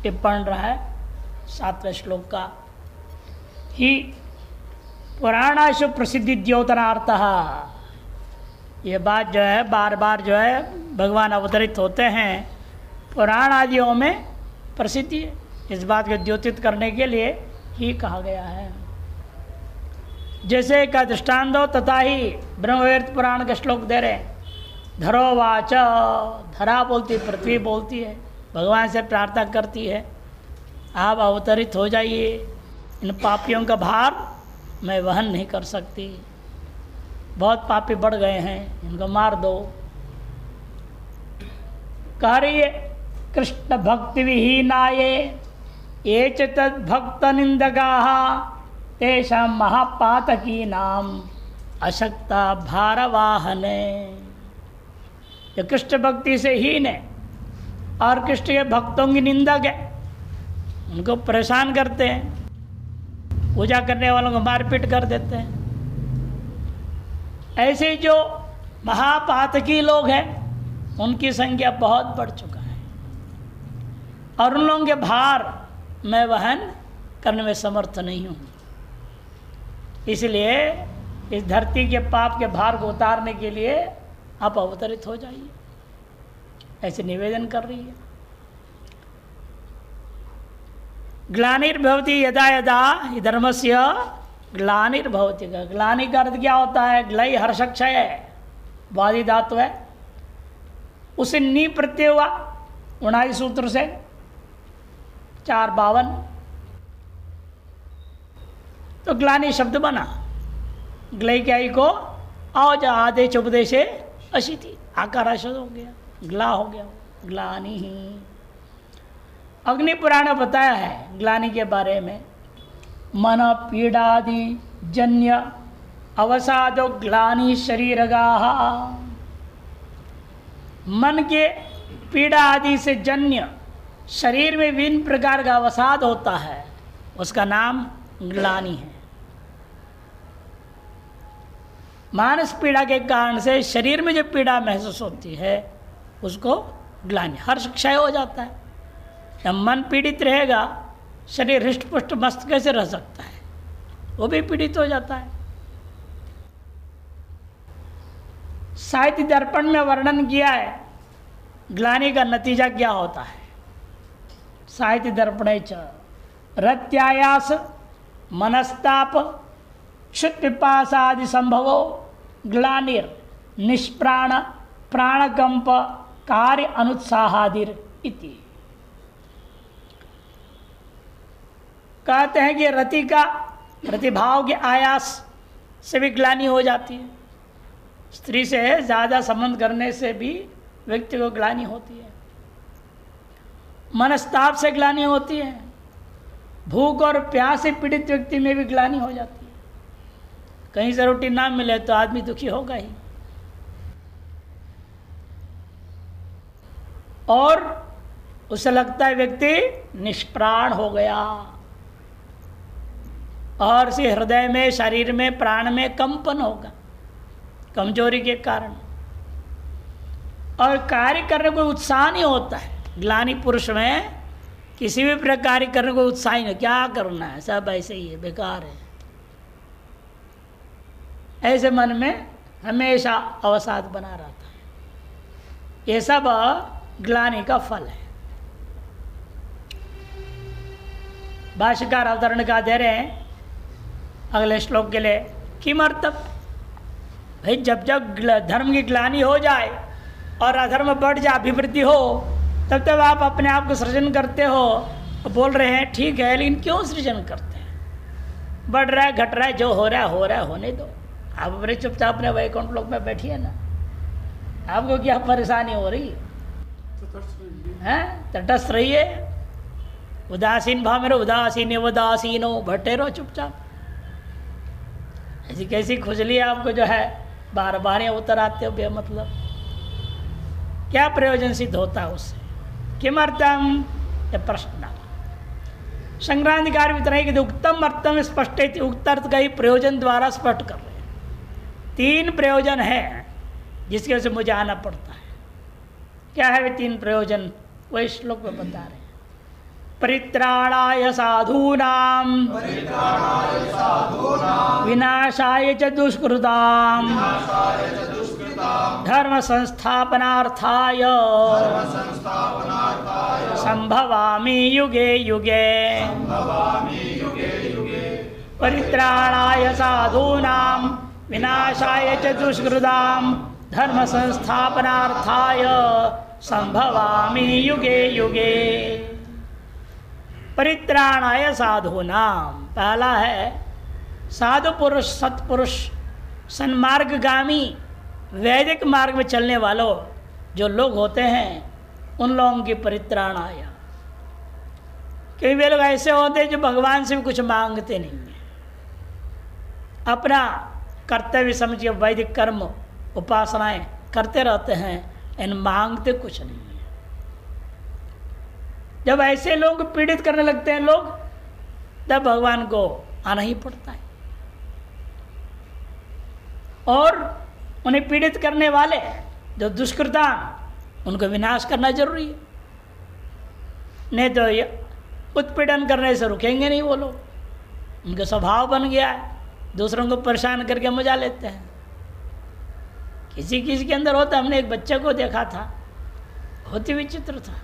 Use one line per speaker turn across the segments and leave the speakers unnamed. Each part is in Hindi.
टिप्पण रहा है 7वें श्लोक का ही पुराणाशु प्रसिद्धि द्योतनार्थ। ये बात जो है बार बार जो है भगवान अवतरित होते हैं पुराण आदियों में प्रसिद्धि है, इस बात को द्योतित करने के लिए ही कहा गया है। जैसे का दृष्टांत हो तथा ही ब्रह्मवेद पुराण का श्लोक दे रहे हैं। धरोवाच, धरा बोलती है, पृथ्वी बोलती है, भगवान से प्रार्थना करती है आप अवतरित हो जाइए, इन पापियों का भार मैं वहन नहीं कर सकती, बहुत पापी बढ़ गए हैं, इनको मार दो। कह रही है कृष्ण भक्ति विहीनाये ये च तद्भक्त निंदकाः तेषां महापातकी नाम अशक्ता भारवाहने। ये कृष्ण भक्ति से हीन है और कृष्ण के भक्तों की निंदक है, उनको परेशान करते हैं, पूजा करने वालों को मारपीट कर देते हैं। ऐसे जो महापातकी लोग हैं उनकी संख्या बहुत बढ़ चुका है और उन लोगों के भार मैं वहन करने में समर्थ नहीं हूँ। इसलिए इस धरती के पाप के भार को उतारने के लिए आप अवतरित हो जाइए, ऐसे निवेदन कर रही है। ग्लानिर्भवति यदा यदा धर्मस्य ग्लानिर्भवति का ग्लानि का अर्थ क्या होता है? ग्लय हर्षक्षय वादी धातु है, उसे नी प्रत्यय हुआ 19 सूत्र से 452, तो ग्लानि शब्द बना। ग्लय क्या ही को आओ जा आदेश उपदेशे अशिति आकार शब्द हो गया, ग्ला हो गया, ग्लानि ही। अग्नि पुराण बताया है ग्लानि के बारे में, मन पीड़ादि जन्य अवसादो ग्लानि शरीरगाः। मन के पीड़ा आदि से जन्य शरीर में विभिन्न प्रकार का अवसाद होता है, उसका नाम ग्लानि है। मानस पीड़ा के कारण से शरीर में जो पीड़ा महसूस होती है उसको ग्लानि, हर्ष क्षय हो जाता है। जब मन पीड़ित रहेगा शरीर हृष्ट पुष्ट मस्त कैसे रह सकता है, वो भी पीड़ित हो जाता है। साहित्य दर्पण में वर्णन किया है ग्लानि का नतीजा क्या होता है। साहित्य दर्पणे च रत्यायास मनस्ताप क्षुत पिपासादि संभवो ग्लानिर निष्प्राण प्राणकंप कार्य अनुत्साहादिर इति। कहते हैं कि रति का प्रतिभाव के आयास से भी ग्लानि हो जाती है, स्त्री से ज़्यादा संबंध करने से भी व्यक्ति को ग्लानि होती है, मनस्ताप से ग्लानि होती है, भूख और प्यास से पीड़ित व्यक्ति में भी ग्लानि हो जाती है। कहीं से रोटी ना मिले तो आदमी दुखी होगा ही, और उसे लगता है व्यक्ति निष्प्राण हो गया, और से हृदय में शरीर में प्राण में कंपन होगा कमजोरी के कारण, और कार्य करने को उत्साह नहीं होता है। ग्लानि पुरुष में किसी भी प्रकार करने को उत्साह नहीं, क्या करना है, सब ऐसे ही है, बेकार है, ऐसे मन में हमेशा अवसाद बना रहता है। ये सब ग्लानि का फल है। भाष्यकार अवतरण का दे रहे हैं अगले श्लोक के लिए, किमर्थम भाई जब जब धर्म की ग्लानि हो जाए और अधर्म बढ़ जाए, अभिवृद्धि हो, तब तब आप अपने आप को सृजन करते हो, बोल रहे हैं ठीक है, लेकिन क्यों सृजन करते हैं? बढ़ रहा है घट रहा है, जो हो रहा है होने दो। आप अपने चुपचाप अपने वैकुंठ लोक में बैठिए ना, आपको क्या परेशानी हो रही है? तटस्थ रहिए, उदासीन भाव में रहो, उदासीन उदासीनो भट्टे रहो चुपचाप। ऐसी कैसी खुजली है आपको जो है बार बार उतर आते हो बेमतलब, क्या प्रयोजन सिद्ध होता है उससे? किमर्थम ये प्रश्न संक्रांतिकार वितरण के उत्तम अर्थम स्पष्ट उक्त अर्थ का ही प्रयोजन द्वारा स्पष्ट कर रहे हैं। 3 प्रयोजन है जिसकी वजह से मुझे आना पड़ता है। क्या है वे 3 प्रयोजन? वही श्लोक में बता रहे हैं। परित्राणाय साधूनां विनाशाय च दुष्कृतां धर्म संस्थापनार्थाय संभवामि युगे युगे। परित्राणाय साधूनां विनाशाय च दुष्कृतां धर्म संस्थापनार्थाय संभवामि युगे युगे। परित्राणाय साधूनाम, पहला है साधु पुरुष, सत्पुरुष, सन्मार्गगामी, वैदिक मार्ग में चलने वालों जो लोग होते हैं उन लोगों की परित्राणाय। क्योंकि वे लोग ऐसे होते हैं जो भगवान से भी कुछ मांगते नहीं हैं, अपना कर्तव्य समझ के वैदिक कर्म उपासनाएं करते रहते हैं, इन मांगते कुछ नहीं है। जब ऐसे लोग पीड़ित करने लगते हैं लोग, तब भगवान को आना ही पड़ता है। और उन्हें पीड़ित करने वाले जो दुष्कृता, उनको विनाश करना जरूरी है, नहीं तो ये उत्पीड़न करने से रुकेंगे नहीं वो लोग। उनका स्वभाव बन गया है, दूसरों को परेशान करके मजा लेते हैं। किसी किसी के अंदर होता, हमने एक बच्चे को देखा था, बहुत ही विचित्र था।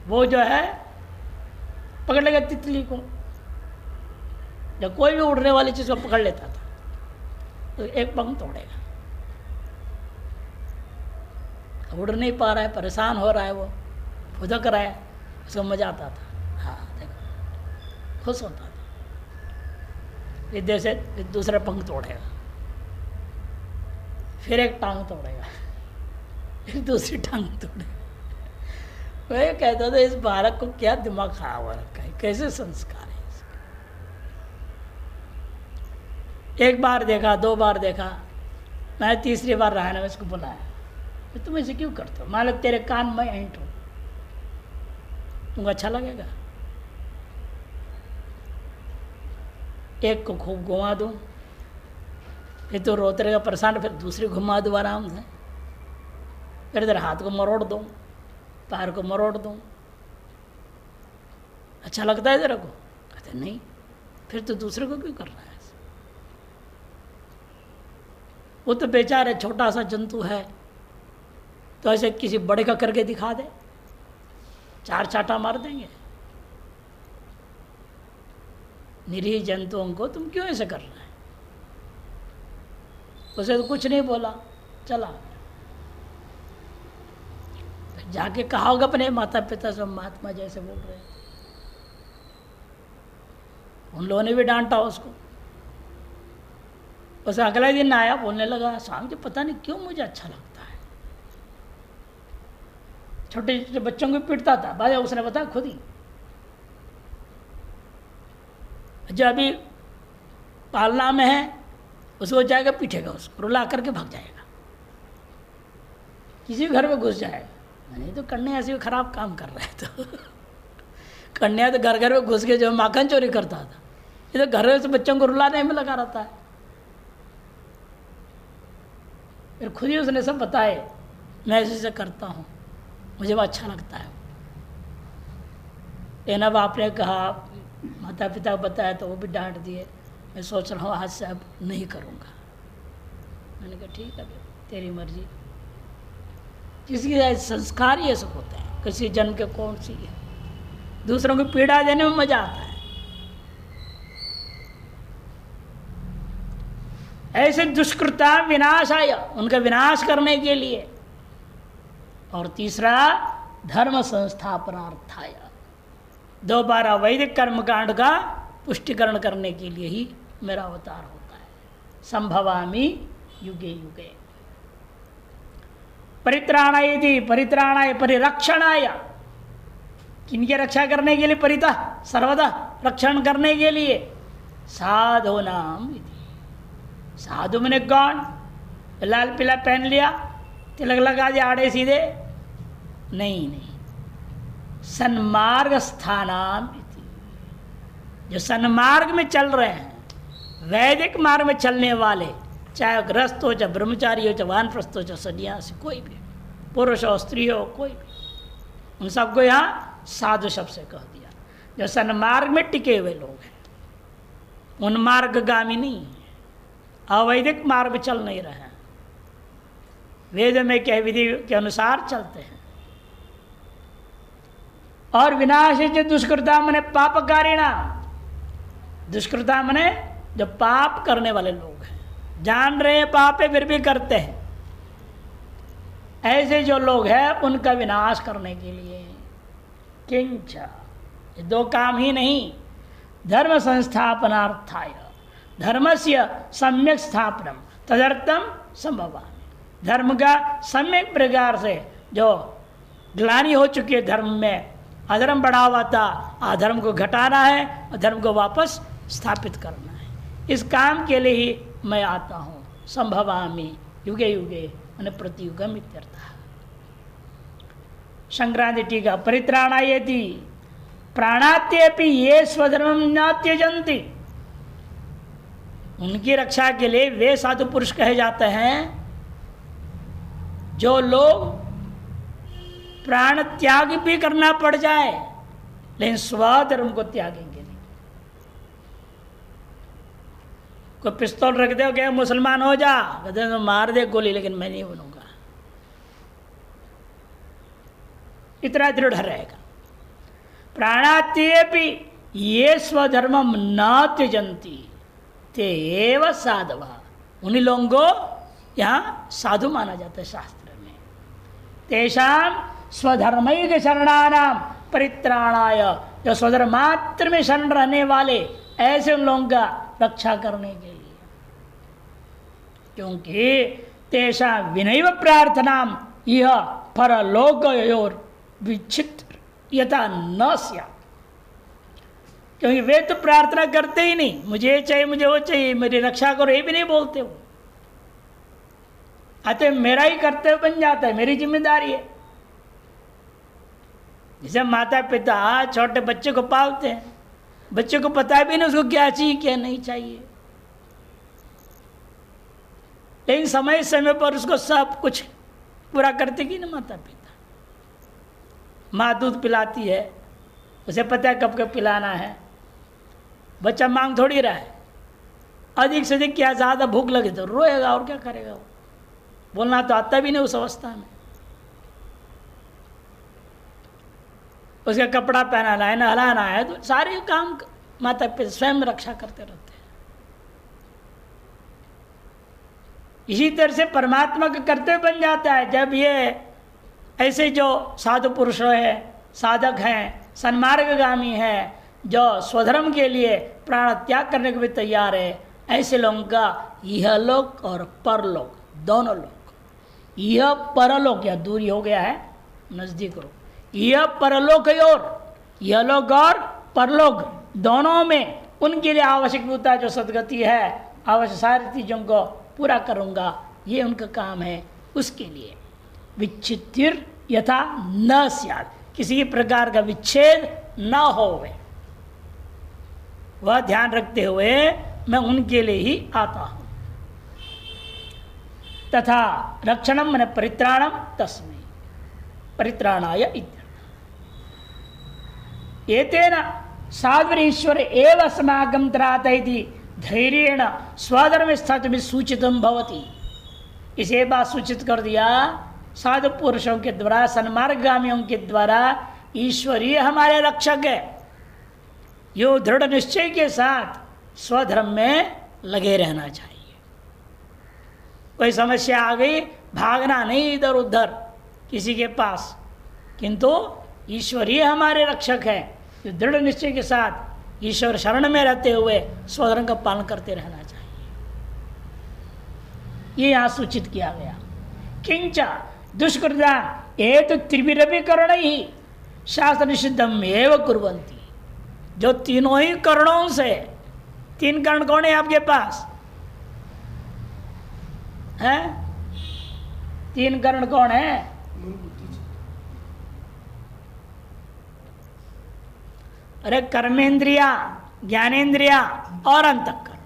वो जो है पकड़ लेगा तितली को, जब कोई भी उड़ने वाली चीज़ को पकड़ लेता था तो एक पंख तोड़ेगा। उड़ नहीं पा रहा है, परेशान हो रहा है, वो फुदक रहा है, उसको मजा आता था। हाँ देखो, खुश होता था। इधर से दूसरा पंख तोड़ेगा, फिर एक टांग तोड़ेगा, फिर दूसरी टांग तोड़ेगा। वह कहता था इस बालक को क्या दिमाग खराब हो रखा है, कैसे संस्कार है इसका। एक बार देखा, दो बार देखा, मैं तीसरी बार रहा ना, इसको बुलाया, तुम ऐसे क्यों करते हो? मान लो तेरे कान में ऐंठूं, तुमको अच्छा लगेगा? एक को खूब घुमा दूं, फिर तो रोते रहेगा परेशान, फिर दूसरी घुमा दूँ आराम से, फिर इधर हाथ को मरोड़ दूँ, पैर को मरोड़ दूँ, अच्छा लगता है तेरे को? कहते नहीं। फिर तो दूसरे को क्यों कर रहा है? वो तो बेचारे छोटा सा जंतु है, तो ऐसे किसी बड़े का करके दिखा दे, चार चाटा मार देंगे। निरीह जंतुओं को तुम क्यों ऐसे कर रहे हैं? उसे तो कुछ नहीं बोला, चला। जाके कहा होगा अपने माता पिता से, महात्मा जैसे बोल रहे हैं, उन लोगों ने भी डांटा उसको। उसे अगला दिन आया, बोलने लगा, स्वामी जी पता नहीं क्यों मुझे अच्छा लगता है। छोटे छोटे बच्चों को पीटता था, बाद उसने बताया खुद ही, जो अभी पालना में है उसको जाएगा पीटेगा, उसको रुला करके भाग जाएगा, किसी घर में घुस जाएगा। नहीं तो कन्या ऐसे खराब काम कर रहे हैं। तो कन्या तो घर घर में घुस के जो माखन चोरी करता था, ये तो घर से बच्चों को रुलाने में लगा रहता है। फिर खुद ही उसने सब बताए, मैं ऐसे करता हूँ, मुझे वो अच्छा लगता है। लेकिन अब आपने कहा, माता पिता को बताया तो वो भी डांट दिए। मैं सोच रहा हूँ आज से अब नहीं करूँगा। मैंने कहा ठीक है तेरी मर्जी। किसी के संस्कार ये सब होते हैं, किसी जन्म के कौन सी है। दूसरों को पीड़ा देने में मजा आता है। ऐसे दुष्कृता विनाशाय, उनका विनाश करने के लिए। और तीसरा धर्म संस्थापनार्थाय, दोबारा वैदिक कर्मकांड का पुष्टिकरण करने के लिए ही मेरा अवतार होता है। संभवामि युगे युगे। परित्राणाय यदि, परित्राणाय परिरक्षणाय, किनकी रक्षा करने के लिए? परितः सर्वदा रक्षण करने के लिए। साधु नाम, साधु मैंने कौन? लाल पीला पहन लिया, तिलक लगा दिया आड़े सीधे? नहीं नहीं, सन्मार्ग स्थानाम, जो सन्मार्ग में चल रहे हैं, वैदिक मार्ग में चलने वाले, चाहे गृहस्थ हो, चाहे ब्रह्मचारी हो, चाहे वानप्रस्थ हो, चाहे सन्यासी, कोई भी पुरुष हो स्त्री हो, कोई भी, उन सबको यहाँ साधु शब्द से कह दिया। जो सन्मार्ग में टिके हुए लोग हैं, उन मार्गगामी नहीं, अवैधिक मार्ग में चल नहीं रहे हैं, वेद में कह विधि के अनुसार चलते हैं। और विनाश दुष्कृता मने पापकारिणा, दुष्कृता मने जो पाप करने वाले लोग हैं, जान रहे हैं पाप है फिर भी करते हैं, ऐसे जो लोग हैं उनका विनाश करने के लिए किंच, ये दो काम ही नहीं, धर्म संस्थापनार्थाय धर्मस्य सम्यक स्थापनम तदर्थम संभवामि, धर्म का सम्यक प्रकार से जो ग्लानि हो चुकी है, धर्म में अधर्म बढ़ा हुआ था, अधर्म को घटाना है और धर्म को वापस स्थापित करना है, इस काम के लिए ही मैं आता हूँ। संभवामि युगे युगे मैंने प्रतियुगम इत्यर्थः। संक्रांति टीका परित्राणायति प्राणात्यपि ये स्वधर्मम न त्यजन्ति, उनकी रक्षा के लिए वे साधु पुरुष कहे जाते हैं जो लोग प्राण त्याग भी करना पड़ जाए लेकिन स्वधर्म को त्यागेंगे नहीं। कोई पिस्तौल रख दे क्या मुसलमान हो जा, कहते तो मार दे गोली, लेकिन मैं नहीं बनूंगा, इतना दृढ़ रहेगा। प्राणात्यपि ये स्वधर्मम न त्यजन्ति ते एव साधवा, उन्हीं लोगों को यहाँ साधु माना जाता है शास्त्र में। तेषाम स्वधर्मैक शरणानाम परित्राणाय, जो स्वधर्म मात्र में शरण रहने वाले ऐसे उन लोगों का रक्षा करने के लिए, क्योंकि तेषाम विनैव प्रार्थनाम यह परलोकयोर विच्छिन्न यथा न स्यात्, क्योंकि वे तो प्रार्थना करते ही नहीं, मुझे ये चाहिए मुझे वो चाहिए मेरी रक्षा करो, ये भी नहीं बोलते वो, अतः मेरा ही कर्तव्य बन जाता है, मेरी जिम्मेदारी है। जैसे माता पिता छोटे बच्चे को पालते हैं, बच्चे को पता भी नहीं उसको क्या चाहिए क्या नहीं चाहिए, लेकिन समय समय पर उसको सब कुछ पूरा करते कि ना माता पिता। माँ दूध पिलाती है, उसे पता है कब कब पिलाना है, बच्चा मांग थोड़ी रहा है, अधिक से अधिक क्या ज़्यादा भूख लगे तो रोएगा और क्या करेगा वो, बोलना तो आता भी नहीं उस अवस्था में। उसका कपड़ा पहनाना है, नहलाना है, तो सारे काम माता पिता स्वयं रक्षा करते रहते हैं। इसी तरह से परमात्मा का कर्तव्य बन जाता है जब ये ऐसे जो साधु पुरुष है, साधक हैं, सन्मार्गगामी हैं, जो स्वधर्म के लिए प्राण त्याग करने को भी तैयार है, ऐसे लोगों का यह लोक और परलोक दोनों लोक, यह परलोक या दूरी हो गया है नजदीक रो, यह परलोक और यह लोक और परलोक दोनों में उनके लिए आवश्यक होता है जो सदगति है, आवश्यक सारी चीज़ों को पूरा करूँगा, ये उनका काम है। उसके लिए विच्छित्तिर यथा न स्यात्, किसी प्रकार का विच्छेद न होवे, वह ध्यान रखते हुए मैं उनके लिए ही आता हूँ। तथा रक्षणम मैंने परित्राणम तस्मै परित्राणाय इत्यर्थः। एतेन साध्वीश्वर एव अस्माकं त्रातयति धैर्येण स्वधर्म स्थातुं सूचितं भवति। इसे बात सूचित कर दिया साधु पुरुषों के द्वारा, सन्मार्गगामियों के द्वारा ईश्वरीय हमारे रक्षक है, यो दृढ़ निश्चय के साथ स्वधर्म में लगे रहना चाहिए। कोई समस्या आ गई भागना नहीं इधर उधर किसी के पास, किंतु ईश्वरीय हमारे रक्षक है, जो दृढ़ निश्चय के साथ ईश्वर शरण में रहते हुए स्वधर्म का पालन करते रहना चाहिए। ये यहाँ सूचित किया गया। किंच दुष्कृता एक तो त्रिविरपि कर्ण ही शास्त्र निषिद्धम एव कुर्वन्ति, जो तीनों ही कर्णों से, तीन कर्ण कौन है आपके पास हैं? तीन कर्ण कौन है? अरे कर्मेंद्रिया, ज्ञानेन्द्रिया और अंतःकरण।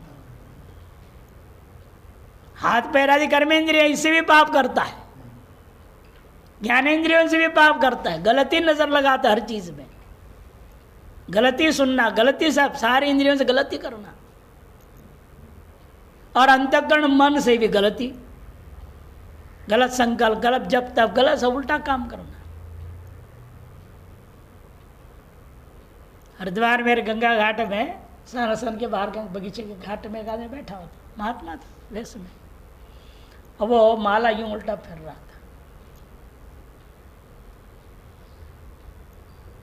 हाथ पैर आदि कर्मेंद्रिया, इससे भी पाप करता है, ज्ञानेन्द्रियों से भी पाप करता है, गलती नजर लगाता है हर चीज में। गलती सुनना, गलती सब सारी इंद्रियों से गलती करना, और अंतःकरण मन से भी गलती, गलत संकल्प, गलत जब तब, गलत सब उल्टा काम करना। हरिद्वार मेरे गंगा घाट में, सारसन के बाहर बगीचे के घाट में एक आदमी बैठा होता, महात्मा था वेश में, और वो माला यूं उल्टा फिर रहा था।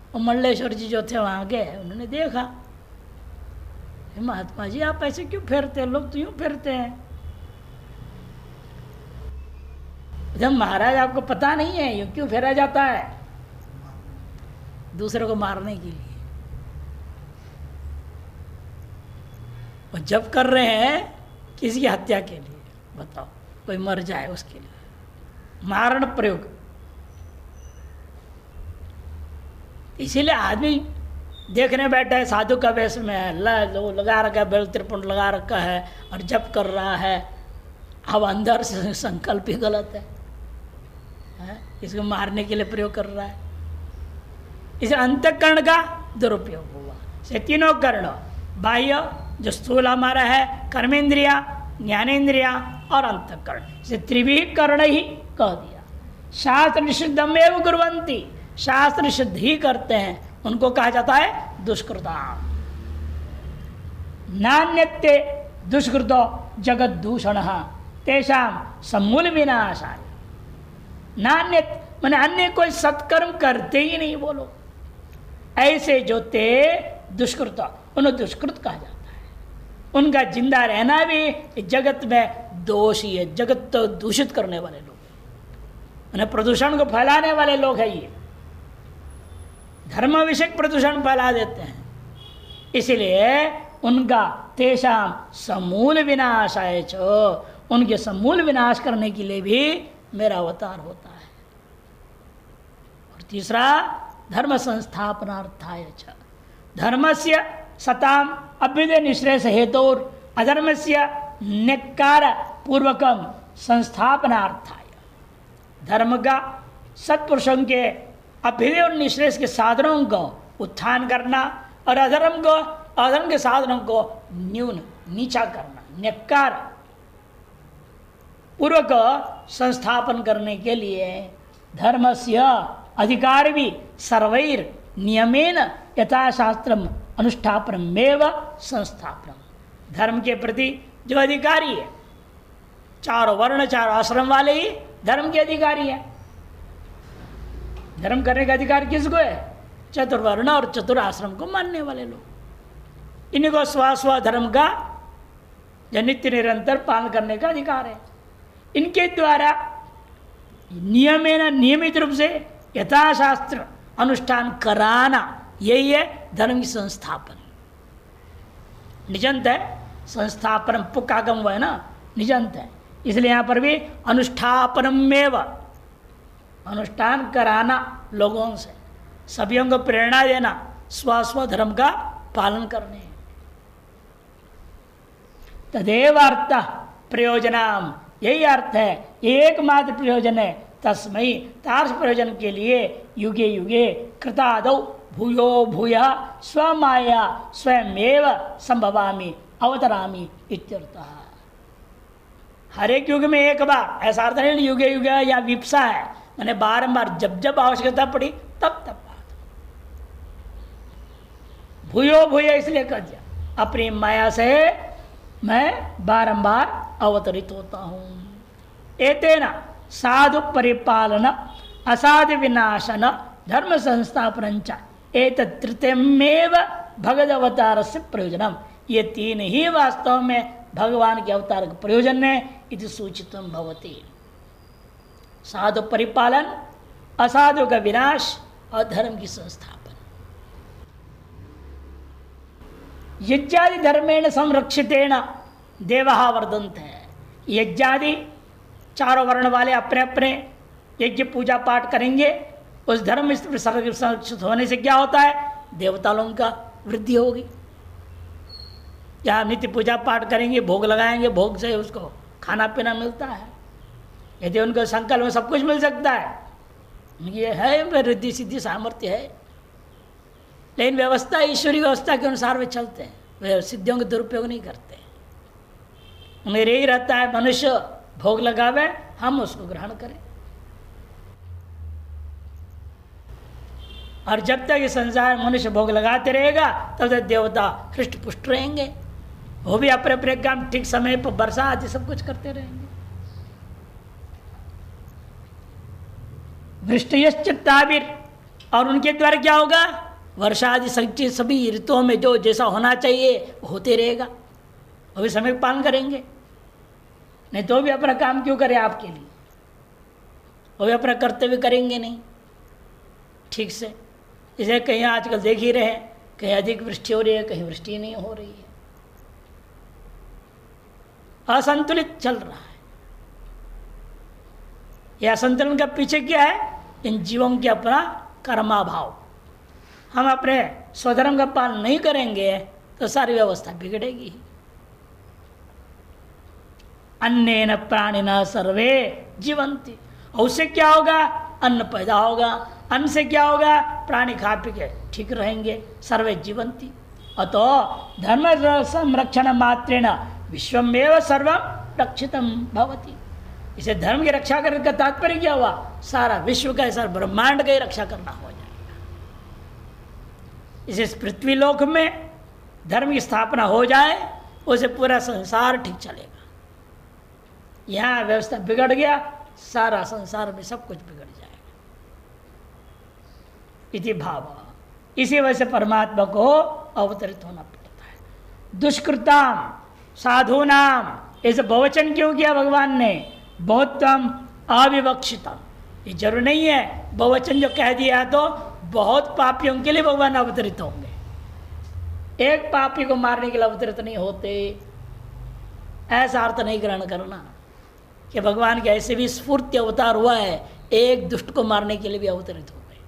और मल्लेश्वर जी जो थे वहाँ गए, उन्होंने देखा, महात्मा जी आप ऐसे क्यों फेरते हैं, लोग तो यूं फेरते हैं। जब महाराज आपको पता नहीं है यूं क्यों फेरा जाता है? दूसरे को मारने के लिए। और जब कर रहे हैं किसी की हत्या के लिए, बताओ, कोई मर जाए उसके लिए मारण प्रयोग। इसीलिए आदमी देखने बैठा है साधु का वेश में है, लगा रखा है, बेल त्रिपुंड लगा रखा है और जप कर रहा है, अब अंदर से संकल्प ही गलत है, इसको मारने के लिए प्रयोग कर रहा है। इसे अंतःकरण का दुरुपयोग हुआ। से तीनों कर्ण, बाह्य जो स्थूल हमारा है, कर्मेंद्रिया, ज्ञानेन्द्रिया और अंतःकरण, से त्रिवी कर्ण ही कह दिया। शास्त्र निषिद्धमेव कुर्वन्ति, शास्त्र निषिद्ध ही करते हैं, उनको कहा जाता है दुष्कृता। नान्यत्ते दुष्कृतो जगत दूषण तेषाम समूल विनाशाय। नान्यत माने अन्य कोई सत्कर्म करते ही नहीं, बोलो ऐसे जो थे दुष्कृत, उन्हें दुष्कृत कहा जाता है। उनका जिंदा रहना भी जगत में दोष ही है। जगत तो दूषित करने वाले लोग, उन्हें प्रदूषण को फैलाने वाले लोग है। ये धर्म विषयक प्रदूषण फैला देते हैं, इसलिए उनका तेषाम समूल विनाशाय च, उनके समूल विनाश करने के लिए भी मेरा अवतार होता है। और तीसरा धर्म संस्थापनार्थाय च, धर्मस्य सताम अभ्युदय निश्रेष हेतुर अधर्मस्य न्यक्कार पूर्वकम संस्थापनार्थाय। धर्म का सत्पुरुषों के अभ्युदय और निश्रेष के साधनों को उत्थान करना और अधर्म के साधनों को न्यून नीचा करना, न्यक्कार पूर्वक संस्थापन करने के लिए धर्मस्य अधिकार भी सर्वैर नियमेन यथाशास्त्रम अनुष्ठापनमेव संस्थापनम। धर्म के प्रति जो अधिकारी है, चारों वर्ण चारों आश्रम वाले ही धर्म के अधिकारी है। धर्म करने का अधिकार किसको है? चतुर्वर्ण और चतुराश्रम को मानने वाले लोग। इन्हीं को स्व धर्म का जो नित्य निरंतर पालन करने का अधिकार है। इनके द्वारा नियमित रूप से यथाशास्त्र अनुष्ठान कराना, यही है धर्म की संस्थापन। निजंत है संस्थापन, पुकागम है ना, निजंत है। इसलिए यहाँ पर भी अनुष्ठापनमेव, अनुष्ठान कराना लोगों से, सभी को प्रेरणा देना स्व धर्म का पालन करने। तदेव अर्थ प्रयोजनम, यही अर्थ है, एकमात्र प्रयोजन है। तस्मै, तार्स प्रयोजन के लिए युगे युगे कृतादौ भूयो भूय स्वमाया स्वयमेव संभवामि अवतरामि इत्यर्थः। हर एक युग में एक बार, ऐसा अर्थ नहीं युगे युगे या विप्सा है, मैंने बारंबार जब जब आवश्यकता पड़ी तब तब बात। भूयो भूय इसलिए कर दिया, अपनी माया से मैं बारंबार अवतरित होता हूं। एतेन साधु परिपालन असाधु विनाशन धर्म संस्थापन एतत् तृतीयमेव भगवद अवतार से प्रयोजनम। ये तीन ही वास्तव में भगवान के अवतार का प्रयोजन है। इति सूचितम भवति। साधु परिपालन, असाधु का विनाश और धर्म की संस्थापन। यज्ञादि धर्मेण संरक्षितेन देवः वर्धन्ते। यज्ञादि चारों वर्ण वाले अपने अपने यज्ञ पूजा पाठ करेंगे, उस धर्म संरक्षित होने से क्या होता है? देवता लोगों का वृद्धि होगी। या नित्य पूजा पाठ करेंगे, भोग लगाएंगे, भोग से उसको खाना पीना मिलता है। यदि उनको संकल्प में सब कुछ मिल सकता है, ये है रिद्धि सिद्धि सामर्थ्य है, लेकिन व्यवस्था ईश्वरीय व्यवस्था के अनुसार वे चलते हैं, वे सिद्धियों का दुरुपयोग नहीं करते। उन्हें यही रहता है मनुष्य भोग लगावे, हम उसको ग्रहण करें। और जब तक ये संसार मनुष्य भोग लगाते रहेगा तब तक देवता हृष्ट पुष्ट रहेंगे, वो भी अपने अपने काम ठीक समय पर वर्षा आदि सब कुछ करते रहेंगे। वृष्टियश्चित्ताविर, और उनके द्वारा क्या होगा, वर्षा आदि सभी ऋतुओं में जो जैसा होना चाहिए होते रहेगा, वो भी समय पालन करेंगे। नहीं तो भी अपना काम क्यों करें आपके लिए, वो भी अपना कर्तव्य करेंगे नहीं ठीक से। इसे कहीं आजकल देख ही रहे हैं, कहीं अधिक वृष्टि हो रही है, कहीं वृष्टि नहीं हो रही है, असंतुलित चल रहा है। यह असंतुलन का पीछे क्या है, इन जीवों के अपना कर्माभाव। हम अपने स्वधर्म का पालन नहीं करेंगे तो सारी व्यवस्था बिगड़ेगी। अन्नेन प्राणिना सर्वे जीवंती, और उससे क्या होगा, अन्न पैदा होगा, अन्न से क्या होगा, प्राणी खा पी के ठीक रहेंगे, सर्वे जीवंती। अतो धर्म संरक्षण मात्रेण विश्वमेव सर्वं रक्षितम भवति। इसे धर्म की रक्षा करने का तात्पर्य क्या हुआ, सारा विश्व का, सारा ब्रह्मांड का ही रक्षा करना हो जाएगा। इसे पृथ्वी लोक में धर्म की स्थापना हो जाए, उसे पूरा संसार ठीक चलेगा। यहाँ व्यवस्था बिगड़ गया, सारा संसार में सब कुछ बिगड़ जाएगा। इति भाव, इसी वजह से परमात्मा को अवतरित होना पड़ता है। दुष्कृताम साधुनाम, ऐसे बहुवचन क्यों किया भगवान ने, बहुतम अविवक्षितम, ये जरूर नहीं है बहुवचन जो कह दिया तो बहुत पापियों के लिए भगवान अवतरित होंगे, एक पापी को मारने के लिए अवतरित नहीं होते, ऐसा अर्थ नहीं ग्रहण करना कि भगवान के ऐसे भी स्फूर्ति अवतार हुआ है, एक दुष्ट को मारने के लिए भी अवतरित हो गए।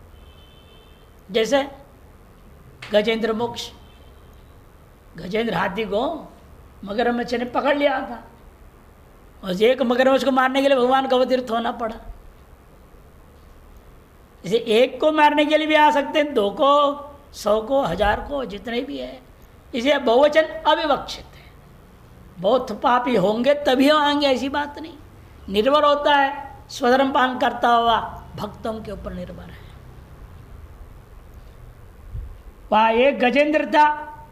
जैसे गजेंद्र मोक्ष, गजेंद्र हाथी को मगरमच्छ ने पकड़ लिया था, और एक मगरमच्छ को मारने के लिए भगवान को अवतरित होना पड़ा। इसे एक को मारने के लिए भी आ सकते हैं, दो को, 100 को, 1000 को, जितने भी है। इसे बहुवचन अविवक्षित है, बहुत पापी होंगे तभी आएंगे ऐसी बात नहीं, निर्भर होता है स्वधर्म पालन करता हुआ भक्तों के ऊपर निर्भर है। वहाँ एक गजेंद्र था,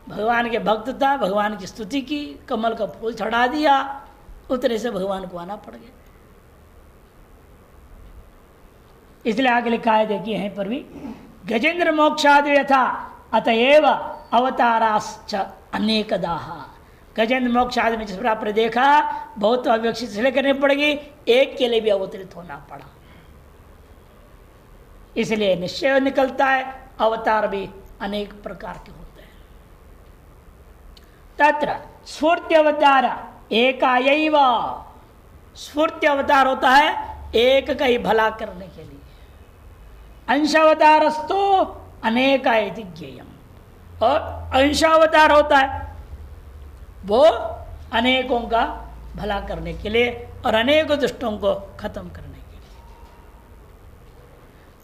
भगवान के भक्त था, भगवान की स्तुति की, कमल का फूल चढ़ा दिया, उतने से भगवान को आना पड़ गया। इसलिए आगे लिखा है, देखिए यहीं पर भी, गजेंद्र मोक्षादि यथा अतएव अवताराश्च अनेकदाः। गजेंद्र मोक्षादि में जिस पर आपने देखा बहुत अविवक्षित इसलिए करनी पड़ेगी, एक के लिए भी अवतरित होना पड़ा, इसलिए निश्चय निकलता है अवतार भी अनेक प्रकार के होते हैं। तत्र स्फूर्ति अवतार एकायैव, स्फूर्ति अवतार होता है एक का ही भला करने के लिए, अंशावतारस्तु अनेका इति ज्ञेयम्, और अंशावतार होता है वो अनेकों का भला करने के लिए और अनेकों दुष्टों को खत्म करने के लिए।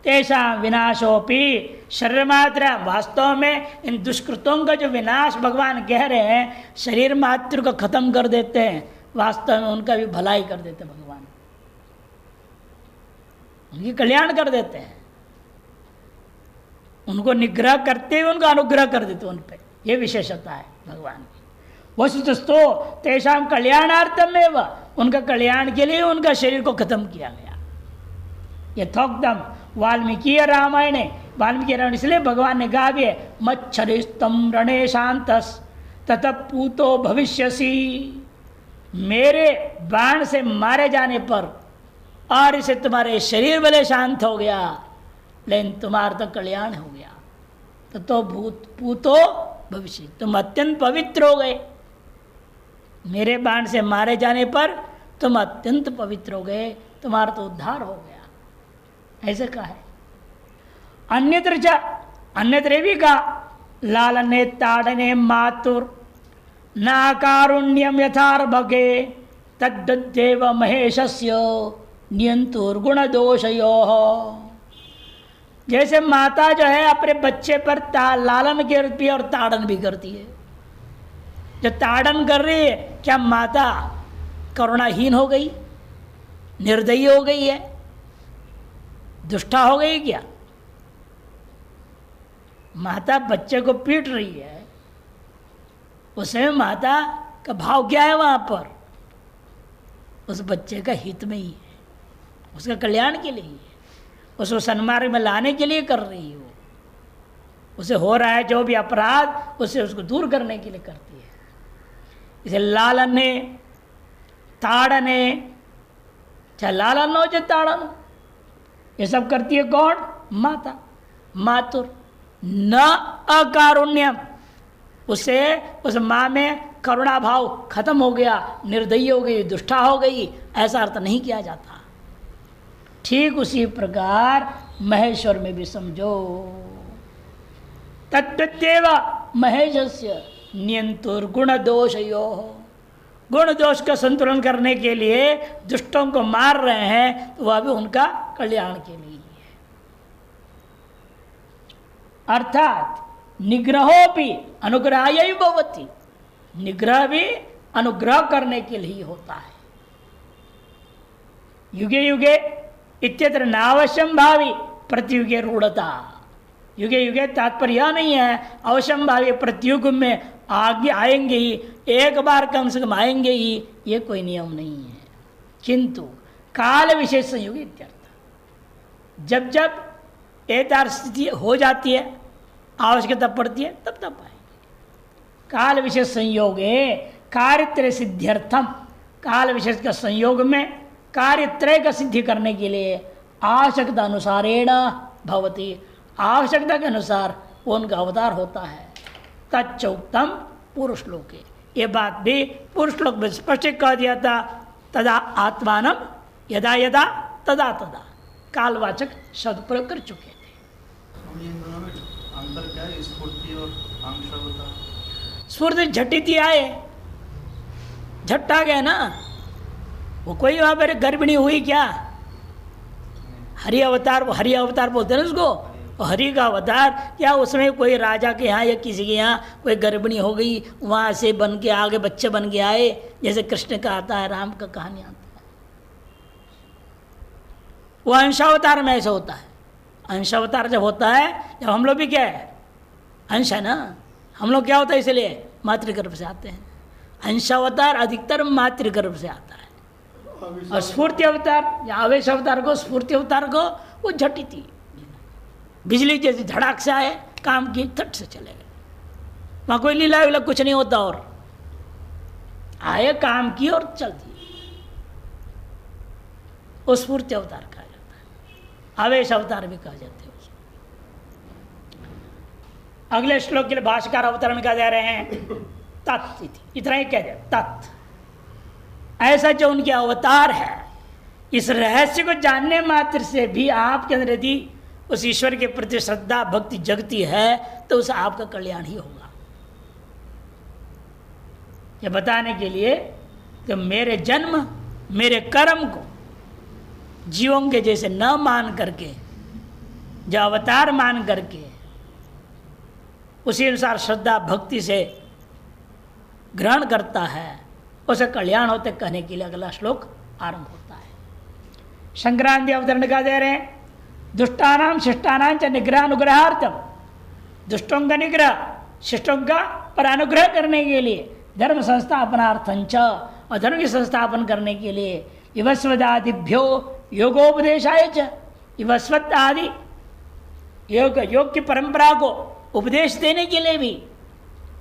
तेषा विनाशोपि शरीर मात्र, वास्तव में इन दुष्कृतों का जो विनाश भगवान कह रहे हैं, शरीर मात्र को खत्म कर देते हैं, वास्तव में उनका भी भलाई कर देते हैं भगवान, उनकी कल्याण कर देते हैं, उनको निग्रह करते हुए उनका अनुग्रह कर देते उन पर। यह विशेषता है भगवान की। वस्तुतस्तु तेषां कल्याणार्थम एवं, उनका कल्याण के लिए उनका शरीर को खत्म किया गया। यथोक्तम वाल्मीकि रामायणे, वाल्मीकि रामायण इसलिए भगवान ने कहा भी है, मच्छरिस्तम रणे शांतस ततः पूतो भविष्यसि, मेरे बाण से मारे जाने पर और इसे तुम्हारे शरीर भले शांत हो गया, लेकिन तुम्हारा तो कल्याण हो गया, तो पूतो भविष्य, तुम अत्यंत पवित्र हो गए, मेरे बाण से मारे जाने पर तुम अत्यंत पवित्र हो गए, तुम्हारा तो उद्धार हो गया, ऐसे कहा है। अन्यत्र भी कहा, लालने ताड़ने मातुर न कारुण्यम यथार्भगे तद्देव महेशस्य नियंतुर्गुण दोषयोः। जैसे माता जो है अपने बच्चे पर लालन करती है और ताड़न भी करती है। जो ताड़न कर रही है, क्या माता करुणाहीन हो गई, निर्दयी हो गई है, दुष्टा हो गई क्या? माता बच्चे को पीट रही है, उसमें माता का भाव क्या है? वहां पर उस बच्चे का हित में ही है, उसका कल्याण के लिए ही है, उसको सन्मार्ग में लाने के लिए कर रही है। वो उसे हो रहा है जो भी अपराध, उसे उसको दूर करने के लिए करती है। इसे लालने ताड़ने, चाहे लालन हो चाहे ताड़न हो, ये सब करती है कौन? माता। मातुर न अकारुण्यम, उसे उस माँ में करुणा भाव खत्म हो गया, निर्दयी हो गई, दुष्टा हो गई, ऐसा अर्थ नहीं किया जाता। ठीक उसी प्रकार महेश्वर में भी समझो। तद्वदेव महेशस्य नियंतुर्गुण दोषयो, गुण दोष का संतुलन करने के लिए दुष्टों को मार रहे हैं, तो वह भी उनका कल्याण के लिए है। अर्थात निग्रहोपि अनुग्रहाय भवति, निग्रह भी अनुग्रह करने के लिए होता है। युगे युगे इत्यत्र नावश्यम भावी प्रतियुगे रूढ़ता, युगे युगे तात्पर्य यह नहीं है अवश्यम भावी प्रतियुग में आगे आएंगे ही, एक बार कम से कम आएंगे ही, ये कोई नियम नहीं है। किंतु काल विशेष संयोग इत्यर्थ, जब जब एतार स्थिति हो जाती है, आवश्यकता पड़ती है, तब तब आएंगे। काल विशेष संयोगे कार्यत्रय सिद्ध्यर्थम, काल विशेष का संयोग में कार्यत्रय का सिद्धि करने के लिए आवश्यकता अनुसारेण भवति, आवश्यकता के अनुसार उनका अवतार होता है। तच्चोक्तम पूर्व श्लोके, ये बात भी पूर्व श्लोक में स्पष्ट कह दिया था। तदा आत्मानम यदा यदा तदा तदा, कालवाचक शब्द प्रयोग कर चुके थे।
अंतर क्या है स्फूर्ति और आंशवता?
स्फूर्ति झटिति आए, झट्टा गया ना, वो कोई वहां पर गर्भिणी हुई क्या? हरि अवतार, वो हरि अवतार बोलते हैं ना उसको, हरि का अवतार क्या? उसमें कोई राजा के यहाँ या किसी के यहाँ कोई गर्भिणी हो गई, वहाँ से बन के आगे बच्चे बन के आए, जैसे कृष्ण का आता है, राम का कहानी आता है। वो अंशावतार में ऐसा होता है। अंशावतार जब होता है, जब हम लोग भी क्या है, अंश है ना, हम लोग क्या होता है, इसलिए मातृगर्भ से आते हैं। अंशावतार अधिकतर मातृगर्भ से आता है। और स्फूर्ति अवतार या आवेश अवतार को, स्फूर्ति अवतार को वो झटिति, बिजली जैसे धड़ाक से आए, काम की थट से चले गए, वहाँ कोई लीला विला कुछ नहीं होता, और आए काम की और चल दिए। वो स्फूर्ति अवतार कहा जाता है, आवेश अवतार भी कहा जाते हैं उसको। अगले श्लोक के लिए भाष्यकार अवतरण क्या दे रहे हैं? तत्, इतना ही कह दे, तत्, ऐसा जो उनके अवतार है, इस रहस्य को जानने मात्र से भी आपके अंदर यदि उस ईश्वर के प्रति श्रद्धा भक्ति जगती है, तो उसे आपका कल्याण ही होगा। यह बताने के लिए कि मेरे जन्म मेरे कर्म को जीवों के जैसे न मान करके, जो अवतार मान करके उसी अनुसार श्रद्धा भक्ति से ग्रहण करता है, उसे कल्याण होते कहने के लिए अगला श्लोक आरंभ होता है। संक्रांति अवतरण का दे रहे हैं, दुष्टानाम शिष्टानां च निग्रहानुग्रहार्थम, दुष्टों का निग्रह शिष्टों का पर अनुग्रह करने के लिए, धर्म संस्थापनार्थंच, और धर्म की संस्थापन करने के लिए, विवस्वदादिभ्यो योगोपदेशाय च, विवस्वत आदि योग की परंपरा को उपदेश देने के लिए भी,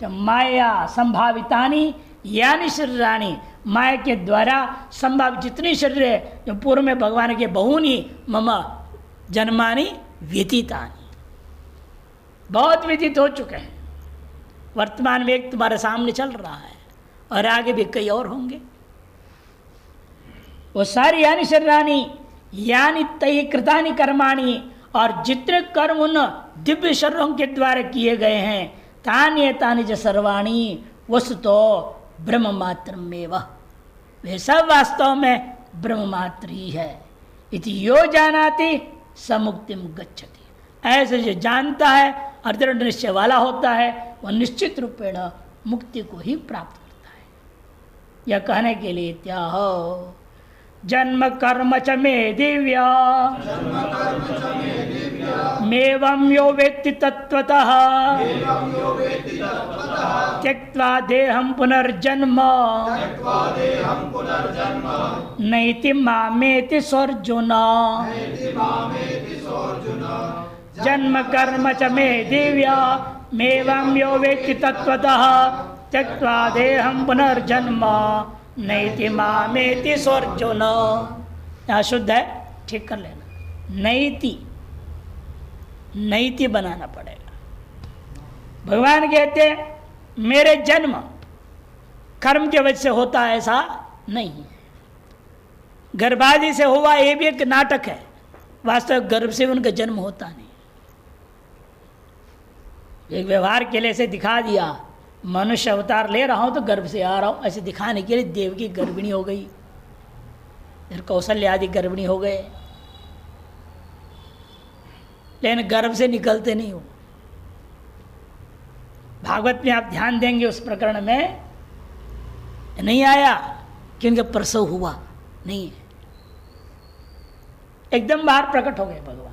तो माया संभावितानि यानी शरीरानी, माया के द्वारा संभावित जितनी शरीर है, जो पूर्व में भगवान के बहुनी मम जन्मानी व्यतीतानी, बहुत व्यतीत हो चुके हैं, वर्तमान में एक तुम्हारे सामने चल रहा है, और आगे भी कई और होंगे। वो सारी यानी शरीरानी यानी तय कृतानि कर्माणी, और जितने कर्म उन दिव्य शरीरों के द्वारा किए गए हैं, तानि तानि च सर्वाणी वस्तुतो ब्रह्म मात्र में, वे सब वास्तव में ब्रह्म मात्र ही है। इति यो जानाति समुक्तिम गच्छति, ऐसे जो जानता है और दृढ़ निश्चय वाला होता है वह निश्चित रूपेण मुक्ति को ही प्राप्त करता है। यह कहने के लिए क्या हो, जन्म कर्म च मे दिव्या मेवं यो वेत्ति तत्त्वतः त्यक्त्वा देहं पुनर्जन्म नैति मामेति सोऽर्जुन। जन्म कर्म च मे दिव्या मेवं यो वेत्ति तत्त्वतः त्यक्त्वा देहं पुनर्जन्म नैति मामेति सोऽर्जुन। यहाँ शुद्ध है, ठीक कर लेना। नैति नैति बनाना पड़ेगा। भगवान कहते हैं मेरे जन्म कर्म के वजह से होता है, ऐसा नहीं है। गर्भादि से हुआ ये भी एक नाटक है, वास्तविक गर्भ से उनका जन्म होता नहीं। एक व्यवहार के लिए से दिखा दिया, मनुष्य अवतार ले रहा हूं तो गर्भ से आ रहा हूं, ऐसे दिखाने के लिए देवकी गर्भिणी हो गई, फिर कौशल्य आदि गर्भिणी हो गए, लेकिन गर्भ से निकलते नहीं हो। भागवत में आप ध्यान देंगे उस प्रकरण में नहीं आया कि उनका प्रसव हुआ, नहीं है, एकदम बाहर प्रकट हो गए भगवान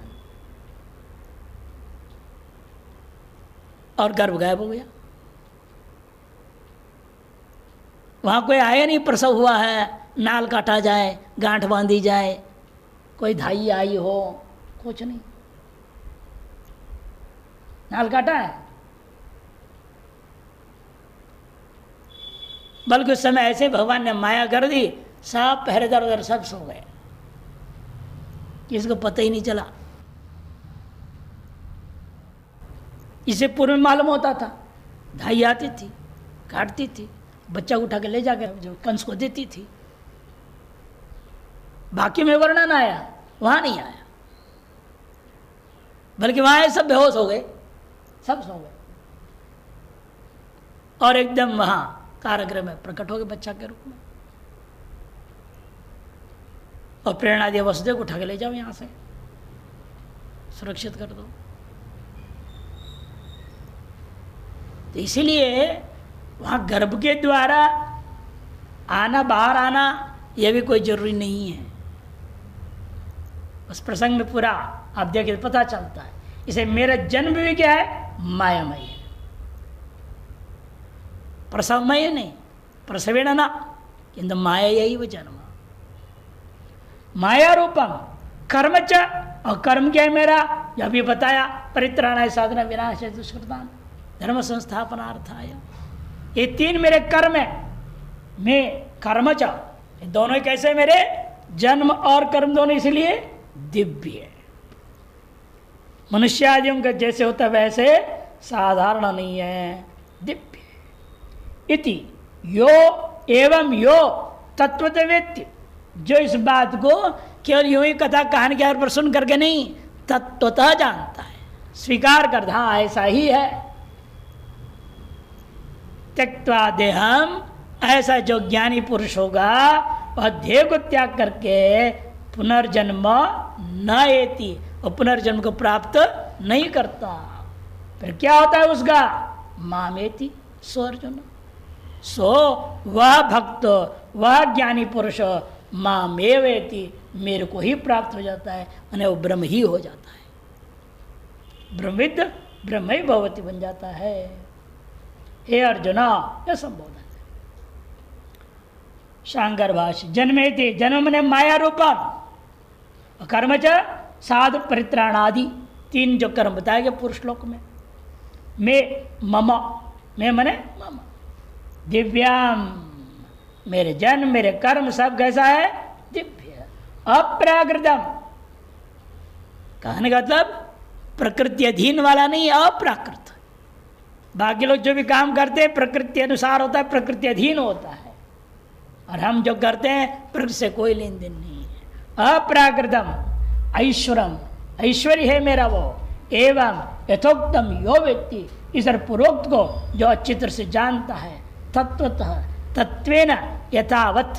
और गर्भ गायब हो गया। वहां कोई आया नहीं, प्रसव हुआ है, नाल काटा जाए, गांठ बांधी जाए, कोई धाई आई हो, कुछ नहीं, नाल काटा है। बल्कि उस समय ऐसे भगवान ने माया कर दी, सब पहरेदार उधर सब सो गए, किसको पता ही नहीं चला। इसे पूर्व में मालूम होता था, धाई आती थी, काटती थी, बच्चा उठा के ले जाकर जो कंस को देती थी। बाकी में वर्णन आया, वहां नहीं आया, बल्कि वहां सब बेहोश हो गए, सब सो गए और एकदम वहां कारागृह में प्रकट हो गए बच्चा के रूप में। और प्रेरणा दिया वसुदेव को उठा के ले जाओ, यहां से सुरक्षित कर दो। तो इसीलिए वहां गर्भ के द्वारा आना, बाहर आना, यह भी कोई जरूरी नहीं है। उस प्रसंग में पूरा आप देखिए पता चलता है। इसे मेरा जन्म भी क्या है, मायामय है, प्रसवमय नहीं, प्रसवेण ना, किंतु माया यही वो जन्म। माया रूपम कर्म च, और कर्म क्या है मेरा, यह भी बताया, परित्राणाय साधना विनाशाय दुष्कृताम धर्म संस्थापनार्थाय। ये तीन मेरे कर्म है, मैं कर्म च, ये दोनों कैसे मेरे, जन्म और कर्म दोनों इसलिए दिव्य है। मनुष्य आदियों का जैसे होता है वैसे साधारण नहीं है, दिव्य। इति यो एवं यो तत्वतः वेत्ति, जो इस बात को केवल यूं ही कथा कहानी के आधार पर सुन करके नहीं, तत्वतः जानता है, स्वीकार करता, हाँ ऐसा ही है। त्यक्त्वा देहम, ऐसा जो ज्ञानी पुरुष होगा वह देह को त्याग करके पुनर्जन्म न एति, और पुनर्जन्म को प्राप्त नहीं करता। फिर क्या होता है उसका, मामेति सो अर्जुन, सो वह भक्त, वह ज्ञानी पुरुष मामेवेति, मेरे को ही प्राप्त हो जाता है, माने वो ब्रह्म ही हो जाता है, ब्रह्मविद ब्रह्म ही भवति बन जाता है। हे अर्जुना, यह संबोधन है। शांकर भाष्य, जन्मेति, जन्म ने माया रूपम, कर्म च साधु परित्राणादि, तीन जो कर्म बताए गए पुरुष लोक में। मैं मम, मैं मने मम, दिव्याम, मेरे जन्म मेरे कर्म सब कैसा है, दिव्य, अप्राकृतम, कहने का मतलब प्रकृति अधीन वाला नहीं, अप्राकृत। बाकी लोग जो भी काम करते हैं प्रकृति अनुसार होता है, प्रकृति अधीन होता है, और हम जो करते हैं प्रकृति से कोई लेन देन नहीं है। अप्राकृतम ऐश्वरम, ऐश्वर्य है मेरा वो, एवं यथोक्तम यो व्यक्ति, इस पूर्वोक्त को जो अच्छी तरह से जानता है, तत्वतः तत्वेन यथावत,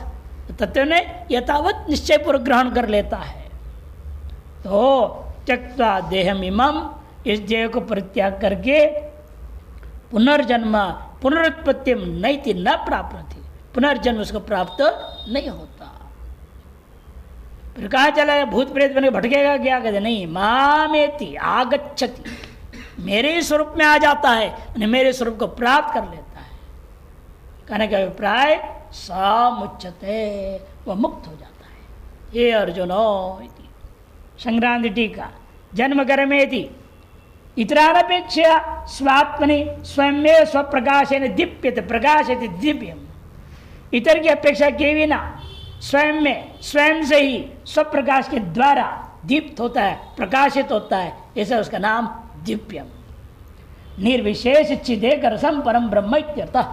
तत्व ने यथावत निश्चय पूर्वक ग्रहण कर लेता है। तो त्यक्त्वा देहमिमं इस देह को परित्याग करके पुनर्जन्म पुनरुत्पत्ति नैति न प्राप्त, पुनर्जन्म उसको प्राप्त नहीं होता। फिर कहाँ चला भूत प्रेत बने भटकेगा क्या? कहते नहीं, मामेति आगच्छति, मेरे ही स्वरूप में आ जाता है, मेरे स्वरूप को प्राप्त कर लेता है। कहने का अभिप्राय सामुच्यते, वह मुक्त हो जाता है। ये अर्जुनो इति संक्रांति टीका जन्म कर्मेति इतरानपेक्षया स्वात्मनि स्वयं में स्वप्रकाशेन दीप्यते, प्रकाशयति दिव्यम। इतर की अपेक्षा के बिना स्वयं में स्वयं से ही स्वप्रकाश के द्वारा दीप्त होता है, प्रकाशित होता है, ऐसा उसका नाम दिव्यम। निर्विशेष चिदेक रसम परम ब्रह्म इत्यर्थः।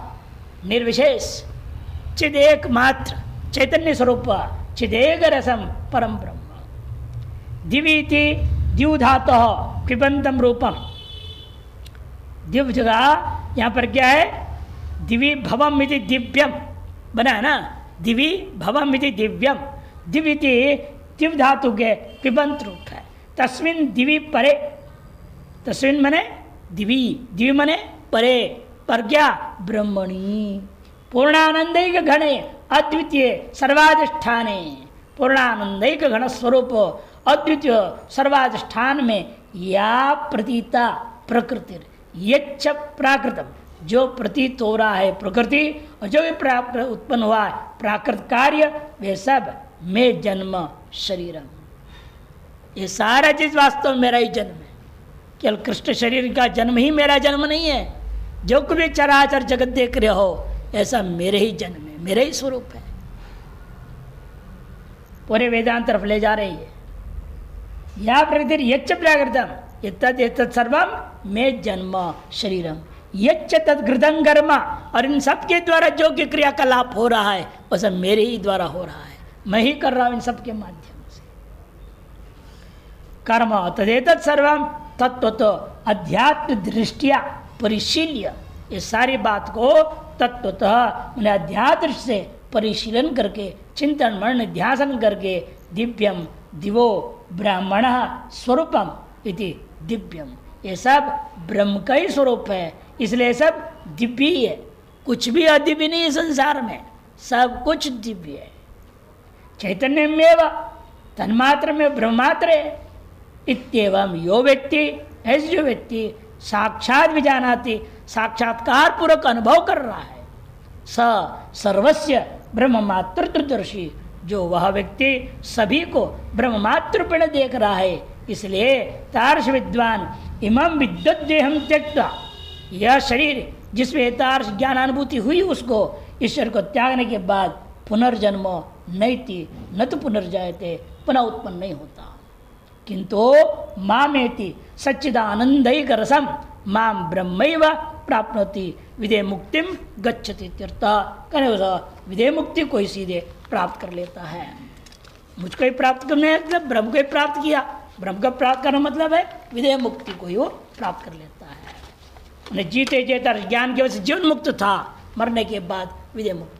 निर्विशेष चिद एक मात्र चैतन्य स्वरूप चिदेक रसम परम ब्रह्म। दिवीति द्यू धातु पिबंतम रूपम। दिव्य जगह यहाँ पर क्या है? दिवी भवम इति दिव्यम बना है ना, दिवी भवम इति दिव्यम। दिवीति दिव्य धातु के पिबंत रूप है। तस्मिन दिवी परे, तस्मिन मने दिवी, दिवी मने परे, पर क्या? ब्रह्मणी पूर्णानंदैक घने अद्वितीय सर्वाधिष्ठाने, पूर्णानंदैक घन स्वरूप अद्वितीय सर्वाधिष्ठान में या प्रतीता प्रकृति, यच्च प्राकृतम, जो प्रतीत हो रहा है प्रकृति और जो भी उत्पन्न हुआ है प्राकृत कार्य, वे सब में जन्म शरीरम। ये सारा चीज वास्तव में मेरा ही जन्म है। केवल कृष्ण शरीर का जन्म ही मेरा जन्म नहीं है। जो कुछ भी चराचर जगत देख रहे हो ऐसा मेरे ही जन्म है, मेरे ही स्वरूप है। पूरे वेदांत तरफ ले जा रही है। या प्रकृति यच्च प्राकृतम यत्तत् सर्वम में जन्म शरीरम, यच्च तद्घृतं कर्म, और इन सब के द्वारा जो कि क्रियाकलाप हो रहा है वह सब मेरे ही द्वारा हो रहा है, मैं ही कर रहा हूं इन सब के माध्यम से। कर्म तदेतत् सर्वम तत्वतो अध्यात्म दृष्टिया परिशील्य, ये सारी बात को तत्वतः उन्हें अध्यात्म से परिशीलन करके चिंतन मनन ध्यान करके दिव्यम दिवो ब्राह्मण स्वरूपम इति दिव्यम, ये सब ब्रह्म का ही स्वरूप है, इसलिए सब दिव्य ही है। कुछ भी अदिव्य नहीं है संसार में, सब कुछ दिव्य है। चैतन्य में व तन्मात्र में ब्रह्मात्र है। इत्येवं यो व्यक्ति, ऐसे जो व्यक्ति साक्षात भी जानाति, साक्षात्कार पूर्वक अनुभव कर रहा है, स सर्वस्य ब्रह्म मातृत्वदर्शी, जो वह व्यक्ति सभी को ब्रह्म मातृपेण देख रहा है। इसलिए तार्श विद्वान इमं विद्युत देहम त्यक्ता, यह शरीर जिसमें तार्श ज्ञानानुभूति हुई उसको ईश्वर को त्यागने के बाद पुनर्जन्म नैति न तो पुनर्जायते, पुनः उत्पन्न नहीं होता। किंतु मामेति सच्चिदानंदैक रसम माम ब्रह्मैव प्राप्नोति विदे मुक्तिम गच्छति तीर्थ, विदे मुक्ति को ही सीधे प्राप्त कर लेता है। मुझको ही प्राप्त करने मतलब ब्रह्म को ही प्राप्त किया, ब्रह्म को प्राप्त करना मतलब है विदे मुक्ति को ही वो प्राप्त कर लेता है। उन्हें जीते जेता ज्ञान की वजह से जीवन मुक्त था, मरने के बाद विदे मुक्त